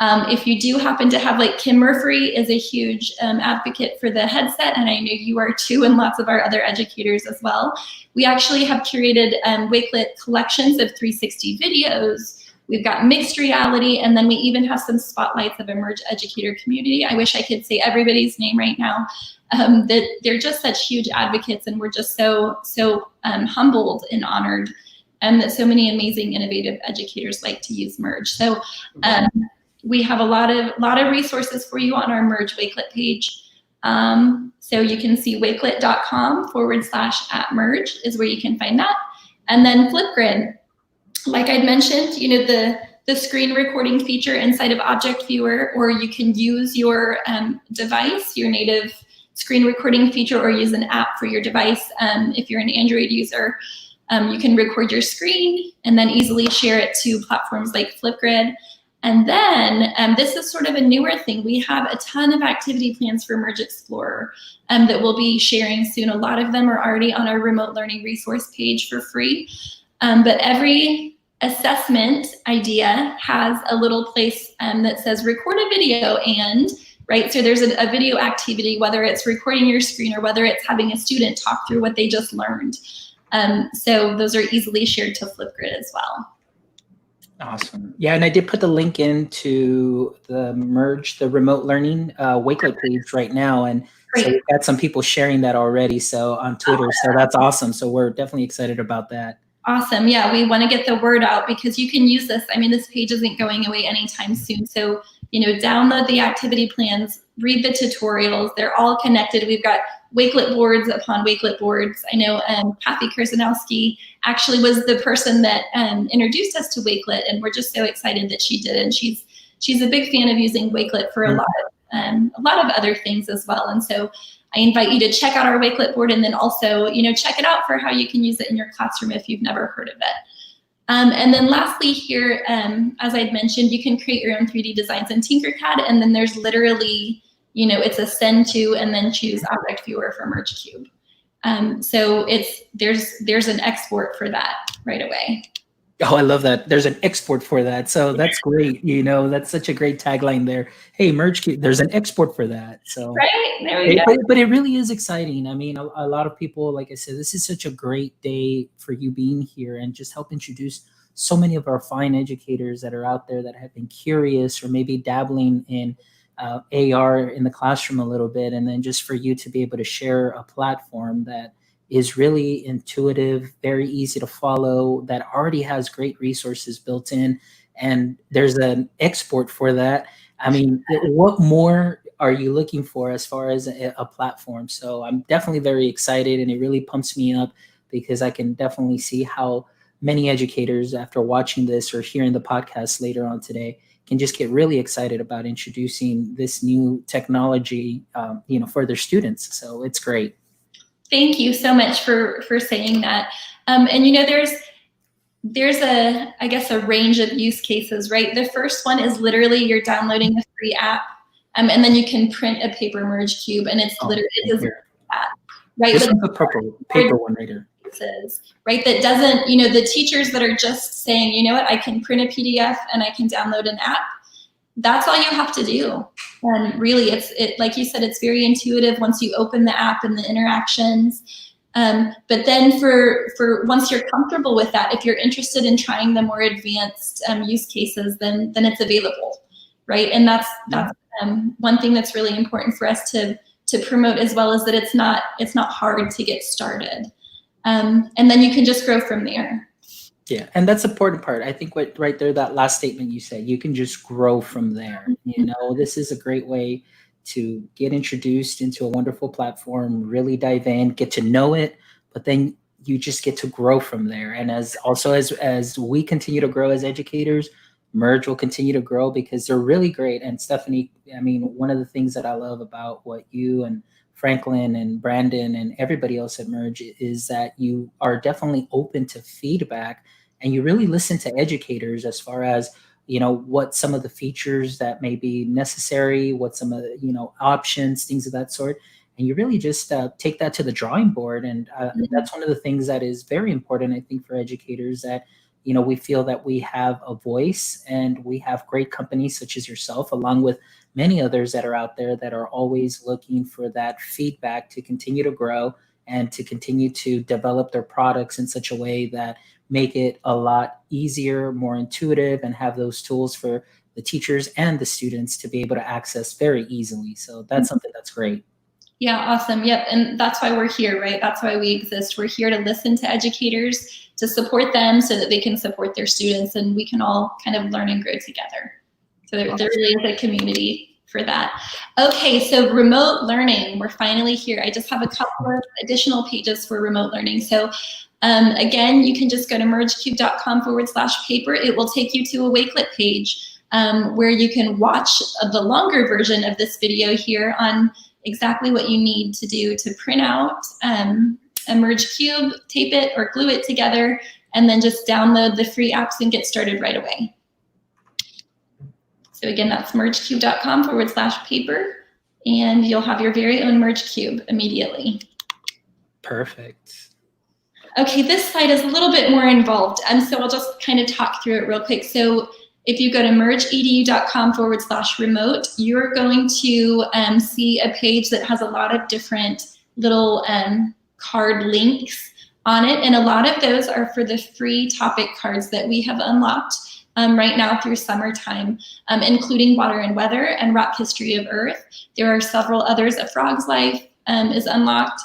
Speaker 2: If you do happen to have, like Kim Murphy is a huge advocate for the headset, and I know you are too, and lots of our other educators as well. We actually have curated Wakelet collections of 360 videos. We've got mixed reality, and then we even have some spotlights of Merge educator community. I wish I could say everybody's name right now. That they're just such huge advocates, and we're just so humbled and honored that so many amazing, innovative educators like to use Merge. So we have a lot of resources for you on our Merge Wakelet page. So you can see wakelet.com/@merge is where you can find that. And then Flipgrid. Like I'd mentioned, you know, the screen recording feature inside of Object Viewer, or you can use your device, your native screen recording feature, or use an app for your device. If you're an Android user, you can record your screen and then easily share it to platforms like Flipgrid. And then this is sort of a newer thing. We have a ton of activity plans for Merge Explorer that we'll be sharing soon. A lot of them are already on our remote learning resource page for free. But every assessment idea has a little place that says record a video and, right? So there's a video activity, whether it's recording your screen or whether it's having a student talk through what they just learned. So those are easily shared to Flipgrid as well.
Speaker 1: Awesome. Yeah, and I did put the link into the Merge, the remote learning Wakelet page right now. And so we've got some people sharing that already so on Twitter. So that's awesome. So we're definitely excited about that.
Speaker 2: Awesome. Yeah, we want to get the word out because you can use this. I mean, this page isn't going away anytime soon. So, you know, download the activity plans, read the tutorials. They're all connected. We've got Wakelet boards upon Wakelet boards. I know Kathy Kursanowski actually was the person that introduced us to Wakelet, and we're just so excited that she did. And she's a big fan of using Wakelet for a lot of other things as well. And so I invite you to check out our Wakelet board, and then also, you know, check it out for how you can use it in your classroom if you've never heard of it. And then lastly here, as I'd mentioned, you can create your own 3D designs in Tinkercad, and then there's literally, you know, it's a send to and then choose Object Viewer for Merge Cube. So there's an export for that right away.
Speaker 1: Oh, I love that. There's an export for that. So that's great. You know, that's such a great tagline there. Hey, Merge Cube, there's an export for that. So
Speaker 2: right, there we go.
Speaker 1: But it really is exciting. I mean, a lot of people, like I said, this is such a great day for you being here and just help introduce so many of our fine educators that are out there that have been curious or maybe dabbling in AR in the classroom a little bit. And then just for you to be able to share a platform that is really intuitive, very easy to follow, that already has great resources built in, and there's an export for that. I mean, what more are you looking for as far as a platform? So I'm definitely very excited, and it really pumps me up because I can definitely see how many educators, after watching this or hearing the podcast later on today, can just get really excited about introducing this new technology, you know, for their students. So it's great.
Speaker 2: Thank you so much for saying that. And you know, there's I guess a range of use cases, right? The first one is literally you're downloading a free app, and then you can print a paper Merge Cube, and it's literally that, right?
Speaker 1: This is the paper one right here.
Speaker 2: resources, right? That doesn't, the teachers that are just saying, you know what, I can print a PDF and I can download an app. That's all you have to do. And really, like you said, it's very intuitive once you open the app and the interactions. But then for once you're comfortable with that, if you're interested in trying the more advanced use cases, then it's available, right? And that's one thing that's really important for us to promote as well, is that it's not hard to get started, and then you can just grow from there.
Speaker 1: Yeah, and that's the important part. I think right there, that last statement you said, you can just grow from there. This is a great way to get introduced into a wonderful platform, really dive in, get to know it, but then you just get to grow from there. And as we continue to grow as educators, Merge will continue to grow because they're really great. And Stephanie, I mean, one of the things that I love about what you and Franklin and Brandon and everybody else at Merge is that you are definitely open to feedback, and you really listen to educators as far as, what some of the features that may be necessary, what some of the, options, things of that sort. And you really just take that to the drawing board. And that's one of the things that is very important, I think, for educators, that, we feel that we have a voice, and we have great companies such as yourself, along with many others that are out there that are always looking for that feedback to continue to grow and to continue to develop their products in such a way that make it a lot easier, more intuitive, and have those tools for the teachers and the students to be able to access very easily. So that's something that's great.
Speaker 2: Yeah, awesome. Yep. And that's why we're here, right? That's why we exist. We're here to listen to educators, to support them so that they can support their students, and we can all kind of learn and grow together. So there really is a community for that. Okay, so remote learning, we're finally here. I just have a couple of additional pages for remote learning. So again, you can just go to mergecube.com/paper. It will take you to a Wakelet page where you can watch the longer version of this video here on exactly what you need to do to print out a Merge Cube, tape it or glue it together, and then just download the free apps and get started right away. So again, that's mergecube.com/paper, and you'll have your very own Merge Cube immediately.
Speaker 1: Perfect.
Speaker 2: Okay, this slide is a little bit more involved, and so I'll just kind of talk through it real quick. So if you go to mergeedu.com/remote, you're going to see a page that has a lot of different little card links on it, and a lot of those are for the free topic cards that we have unlocked right now through summertime, including Water and Weather and Rock History of Earth. There are several others. A Frog's Life is unlocked.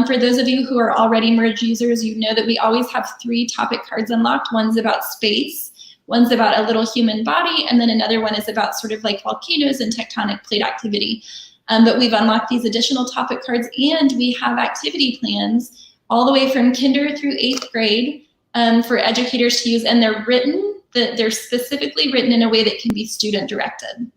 Speaker 2: For those of you who are already Merge users, you know that we always have 3 topic cards unlocked. One's about space, one's about a little human body, and then another one is about sort of like volcanoes and tectonic plate activity. But we've unlocked these additional topic cards, and we have activity plans all the way from kinder through 8th grade for educators to use, and they're specifically written in a way that can be student directed,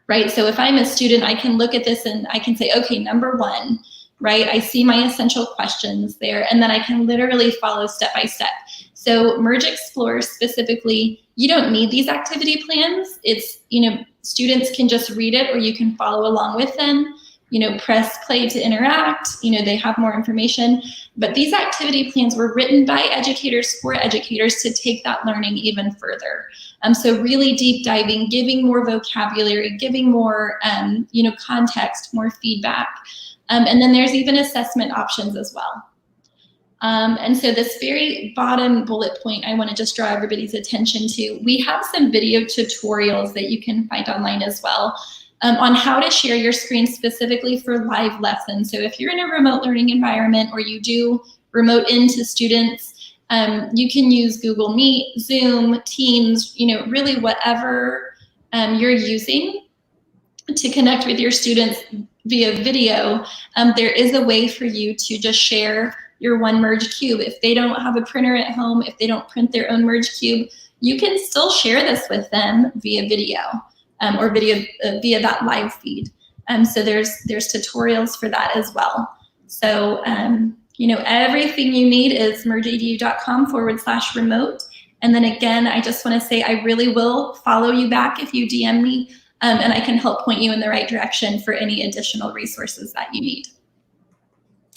Speaker 2: right? So if I'm a student, I can look at this and I can say, okay, number 1, right? I see my essential questions there, and then I can literally follow step by step. So Merge Explore specifically, you don't need these activity plans. It's, students can just read it, or you can follow along with them, press play to interact, they have more information. But these activity plans were written by educators for educators to take that learning even further. So really deep diving, giving more vocabulary, giving more, context, more feedback. And then there's even assessment options as well. And so this very bottom bullet point, I want to just draw everybody's attention to. We have some video tutorials that you can find online as well on how to share your screen specifically for live lessons. So if you're in a remote learning environment, or you do remote into students, you can use Google Meet, Zoom, Teams, really whatever you're using to connect with your students via video. There is a way for you to just share your one Merge Cube. If they don't have a printer at home, if they don't print their own Merge Cube, you can still share this with them via video or via that live feed. So there's tutorials for that as well. So everything you need is mergeedu.com/remote. And then again, I just want to say I really will follow you back if you DM me, and I can help point you in the right direction for any additional resources that you need.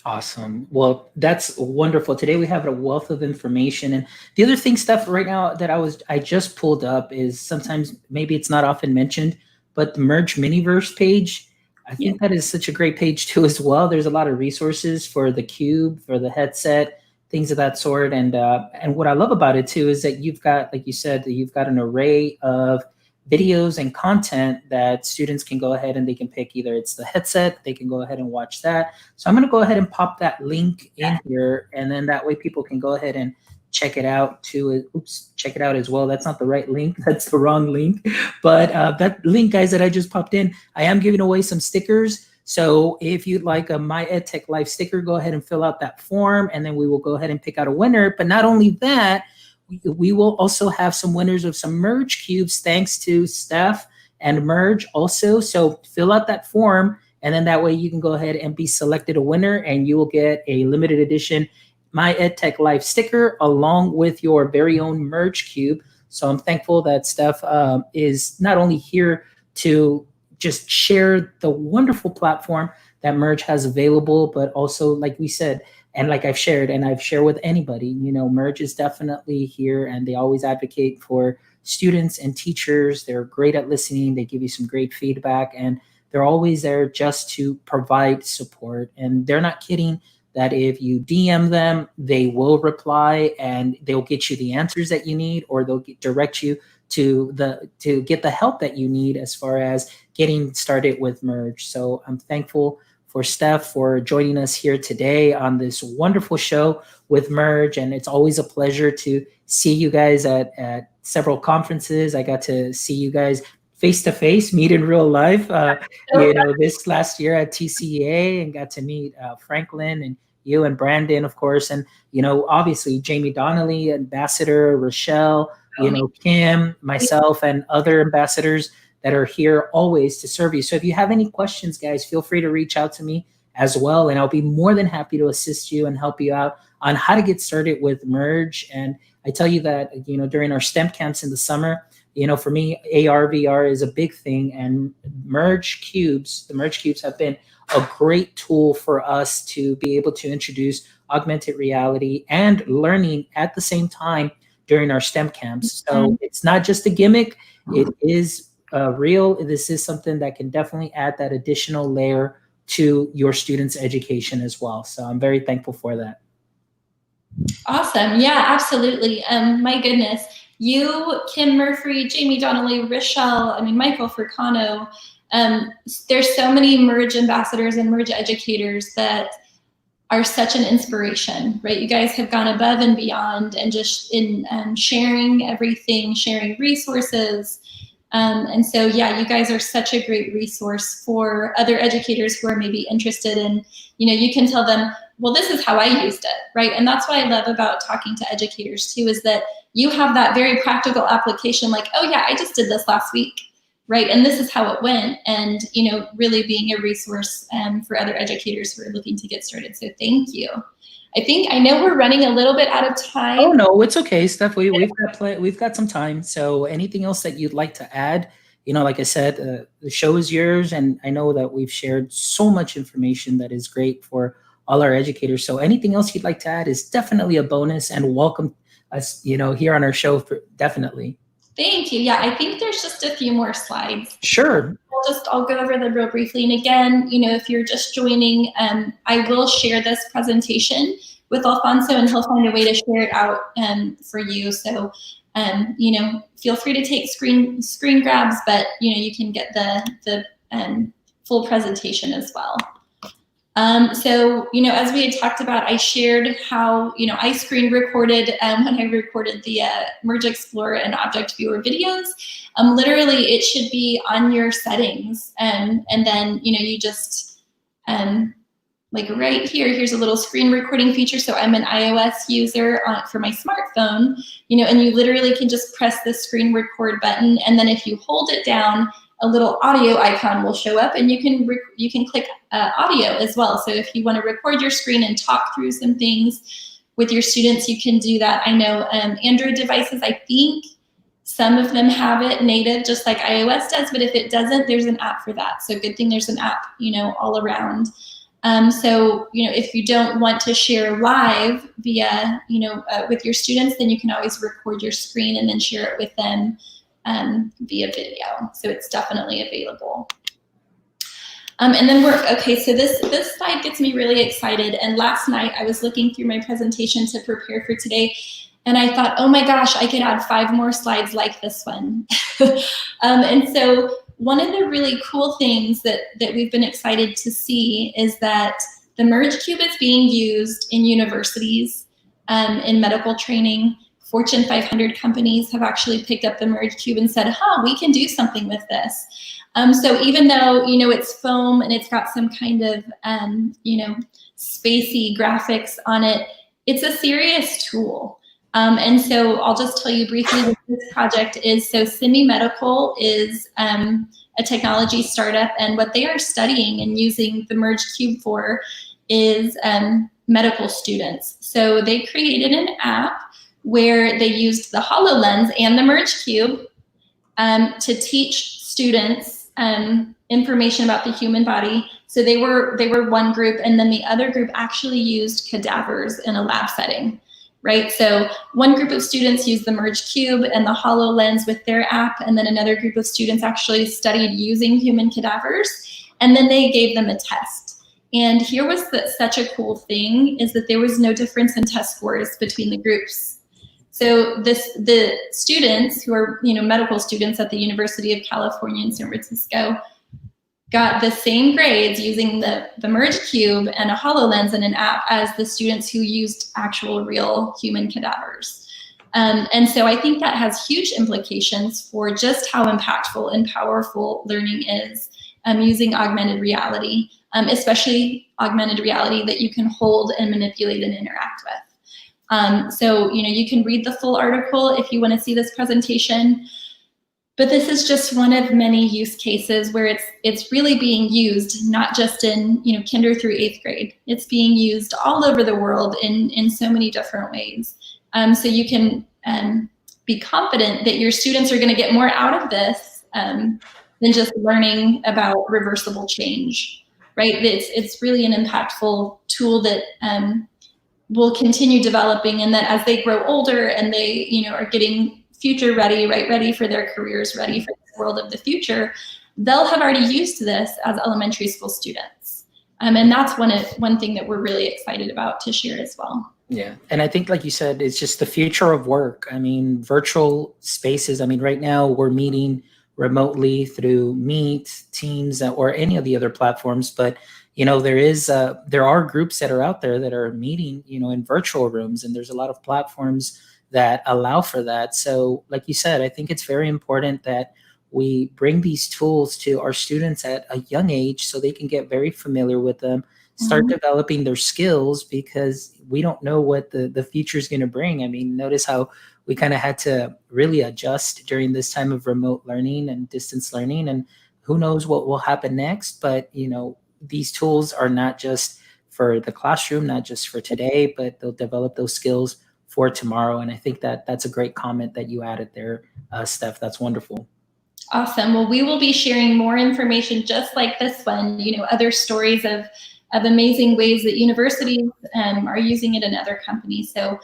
Speaker 1: Awesome. Well, that's wonderful. Today we have a wealth of information. And the other thing, stuff right now that I just pulled up is sometimes maybe it's not often mentioned, but the Merge Miniverse page, I
Speaker 2: Yeah.
Speaker 1: think that is such a great page too as well. There's a lot of resources for the cube, for the headset, things of that sort. And what I love about it too is that you've got, like you said, that you've got an array of videos and content that students can go ahead and they can pick. Either it's the headset, they can go ahead and watch that. So I'm going to go ahead and pop that link in here, and then that way people can go ahead and check it out too. Oops, check it out as well. That's not the right link. That's the wrong link. But that link, guys, that I just popped in, I am giving away some stickers. So if you'd like a My EdTech Life sticker, go ahead and fill out that form, and then we will go ahead and pick out a winner. But not only that, we will also have some winners of some Merge cubes, thanks to Steph and Merge also. So fill out that form, and then that way you can go ahead and be selected a winner, and you will get a limited edition My EdTech Life sticker along with your very own Merge cube. So I'm thankful that Steph is not only here to just share the wonderful platform that Merge has available, but also, like we said, and like I've shared, and I've shared with anybody, you know, Merge is definitely here, and they always advocate for students and teachers. They're great at listening. They give you some great feedback, and they're always there just to provide support. And they're not kidding that if you DM them, they will reply and they'll get you the answers that you need, or they'll direct you to get the help that you need as far as getting started with Merge. So I'm thankful for Steph for joining us here today on this wonderful show with Merge. And it's always a pleasure to see you guys at several conferences. I got to see you guys face to face, meet in real life, you know, this last year at TCEA, and got to meet Franklin and you and Brandon, of course. And, you know, obviously Jamie Donnelly, Ambassador, Rochelle, you know, Kim, myself, and other ambassadors that are here always to serve you. So if you have any questions, guys, feel free to reach out to me as well, and I'll be more than happy to assist you and help you out on how to get started with Merge. And I tell you that, you know, during our STEM camps in the summer, you know, for me, AR, VR is a big thing, and the Merge cubes have been a great tool for us to be able to introduce augmented reality and learning at the same time during our STEM camps. So it's not just a gimmick, it is real. This is something that can definitely add that additional layer to your students' education as well. So I'm very thankful for that.
Speaker 2: Awesome. Yeah, absolutely. My goodness. You, Kim Murphy, Jamie Donnelly, Rochelle, I mean, Michael Furcano. There's so many Merge ambassadors and Merge educators that are such an inspiration, right? You guys have gone above and beyond, and just in sharing everything, sharing resources. And so, yeah, you guys are such a great resource for other educators who are maybe interested in, you know, you can tell them, well, this is how I used it, right? And that's what I love about talking to educators too, is that you have that very practical application, like, oh yeah, I just did this last week, right? And this is how it went. And, you know, really being a resource for other educators who are looking to get started. So thank you. I know we're running a little bit out of time.
Speaker 1: Oh no, it's okay, Steph. We've got some time. So anything else that you'd like to add? You know, like I said, the show is yours, and I know that we've shared so much information that is great for all our educators. So anything else you'd like to add is definitely a bonus, and welcome us, you know, here on our show for definitely.
Speaker 2: Thank you. Yeah, I think there's just a few more slides.
Speaker 1: Sure.
Speaker 2: I'll go over them real briefly. And again, you know, if you're just joining, I will share this presentation with Alfonso, and he'll find a way to share it out for you. So, you know, feel free to take screen grabs, but, you know, you can get the full presentation as well. So, you know, as we had talked about, I shared how, you know, I screen recorded when I recorded the Merge Explorer and Object Viewer videos. Literally, it should be on your settings. And then, you know, you just, like right here, here's a little screen recording feature. So I'm an iOS user for my smartphone, you know, and you literally can just press the screen record button. And then if you hold it down, a little audio icon will show up, and you can click audio as well. So if you want to record your screen and talk through some things with your students, you can do that. I know Android devices, I think some of them have it native, just like iOS does, but if it doesn't, there's an app for that. So good thing there's an app, you know, all around. So, if you don't want to share live via, with your students, then you can always record your screen and then share it with them via video. So it's definitely available. And then so this slide gets me really excited. And last night I was looking through my presentation to prepare for today, and I thought, oh my gosh, I could add 5 more slides like this one. And so one of the really cool things that we've been excited to see is that the Merge Cube is being used in universities, in medical training. Fortune 500 companies have actually picked up the Merge Cube and said, we can do something with this. So even though, it's foam and it's got some kind of, spacey graphics on it, it's a serious tool. And so I'll just tell you briefly what this project is. So Simi Medical is a technology startup, and what they are studying and using the Merge Cube for is medical students. So they created an app where they used the HoloLens and the Merge Cube to teach students information about the human body. So they were one group, and then the other group actually used cadavers in a lab setting, right? So one group of students used the Merge Cube and the HoloLens with their app, and then another group of students actually studied using human cadavers, and then they gave them a test. And here was such a cool thing, is that there was no difference in test scores between the groups. So the students who are medical students at the University of California in San Francisco got the same grades using the Merge Cube and a HoloLens and an app as the students who used actual real human cadavers. And so I think that has huge implications for just how impactful and powerful learning is using augmented reality, especially augmented reality that you can hold and manipulate and interact with. So you can read the full article if you want to see this presentation. But this is just one of many use cases where it's really being used, not just in kinder through 8th grade. It's being used all over the world in so many different ways. So you can be confident that your students are going to get more out of this than just learning about reversible change, right? It's really an impactful tool that will continue developing, and that as they grow older and they are getting future ready, right, ready for their careers, ready for the world of the future, they'll have already used this as elementary school students. And that's one thing that we're really excited about to share as well.
Speaker 1: Yeah, and I think, like you said, it's just the future of work. I mean, virtual spaces. I mean, right now we're meeting remotely through Meet, Teams, or any of the other platforms. But there are groups that are out there that are meeting, in virtual rooms, and there's a lot of platforms that allow for that. So, like you said, I think it's very important that we bring these tools to our students at a young age so they can get very familiar with them, start developing their skills, because we don't know what the future is going to bring. I mean, notice how we kind of had to really adjust during this time of remote learning and distance learning, and who knows what will happen next. But, these tools are not just for the classroom, not just for today, but they'll develop those skills for tomorrow. And I think that's a great comment that you added there, Steph. That's wonderful.
Speaker 2: Awesome. Well, we will be sharing more information just like this one, other stories of amazing ways that universities are using it in other companies. So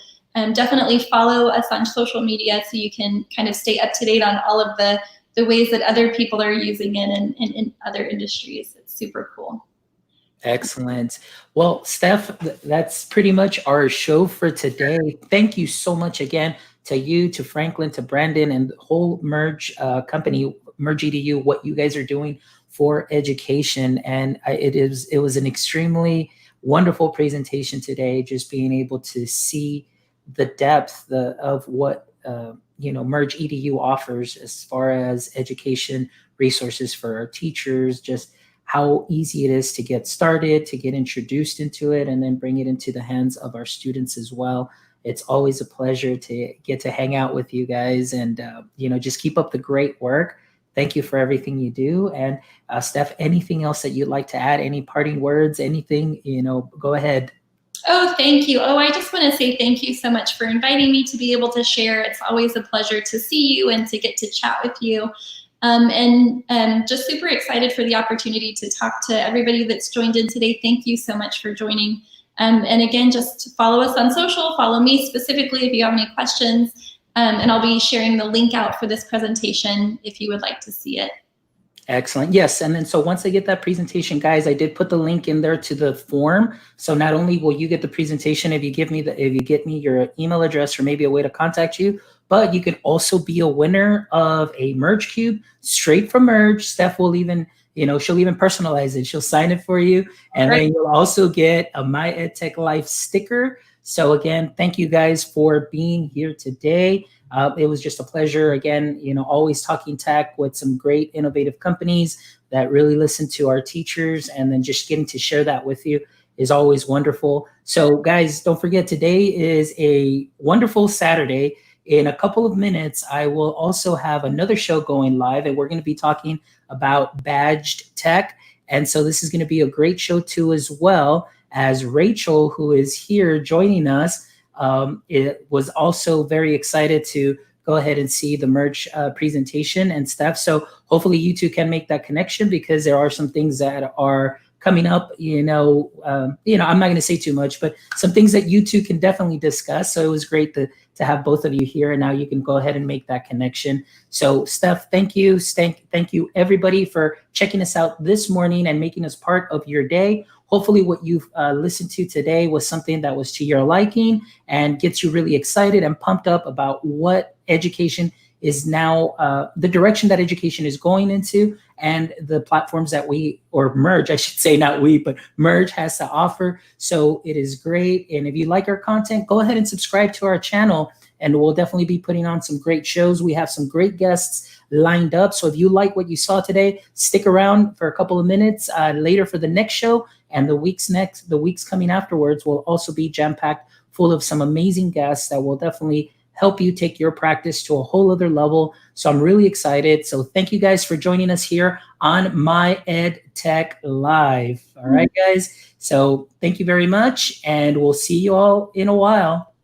Speaker 2: definitely follow us on social media so you can kind of stay up to date on all of the ways that other people are using it in other industries. It's super cool.
Speaker 1: Excellent. Well, Steph, that's pretty much our show for today. Thank you so much again to you, to Franklin, to Brandon, and the whole Merge company, Merge EDU, what you guys are doing for education. And it was an extremely wonderful presentation today, just being able to see the depth of what Merge EDU offers as far as education resources for our teachers, just how easy it is to get started, to get introduced into it, and then bring it into the hands of our students as well. It's always a pleasure to get to hang out with you guys, and just keep up the great work. Thank you for everything you do. And Steph, anything else that you'd like to add? Any parting words? Anything? Go ahead.
Speaker 2: Oh, thank you. Oh, I just want to say thank you so much for inviting me to be able to share. It's always a pleasure to see you and to get to chat with you. Just super excited for the opportunity to talk to everybody that's joined in today. Thank you so much for joining. And again, just follow us on social, follow me specifically if you have any questions, and I'll be sharing the link out for this presentation if you would like to see it.
Speaker 1: Excellent. Yes. And then so once I get that presentation, guys, I did put the link in there to the form. So not only will you get the presentation if you get me your email address or maybe a way to contact you, but you can also be a winner of a Merge Cube straight from Merge. Steph will even, she'll even personalize it. She'll sign it for you. And then you'll also get a My EdTech Life sticker. So again, thank you guys for being here today. It was just a pleasure, again, always talking tech with some great innovative companies that really listen to our teachers, and then just getting to share that with you is always wonderful. So guys, don't forget, today is a wonderful Saturday. In a couple of minutes, I will also have another show going live, and we're going to be talking about badged tech. And so this is going to be a great show too, as well as Rachel, who is here joining us. It was also very excited to go ahead and see the Merge presentation and stuff. So hopefully you two can make that connection, because there are some things that are coming up, I'm not going to say too much, but some things that you two can definitely discuss. So it was great to have both of you here, and now you can go ahead and make that connection. So Steph, thank you. Thank you everybody for checking us out this morning and making us part of your day. Hopefully what you've listened to today was something that was to your liking and gets you really excited and pumped up about what education is now, the direction that education is going into, and the platforms that Merge, I should say, not we, but Merge has to offer. So it is great. And if you like our content, go ahead and subscribe to our channel, and we'll definitely be putting on some great shows. We have some great guests lined up. So if you like what you saw today, stick around for a couple of minutes later for the next show. And the weeks coming afterwards will also be jam-packed full of some amazing guests that will definitely help you take your practice to a whole other level. So I'm really excited. So thank you guys for joining us here on My EdTech Live. All right, guys. So thank you very much, and we'll see you all in a while.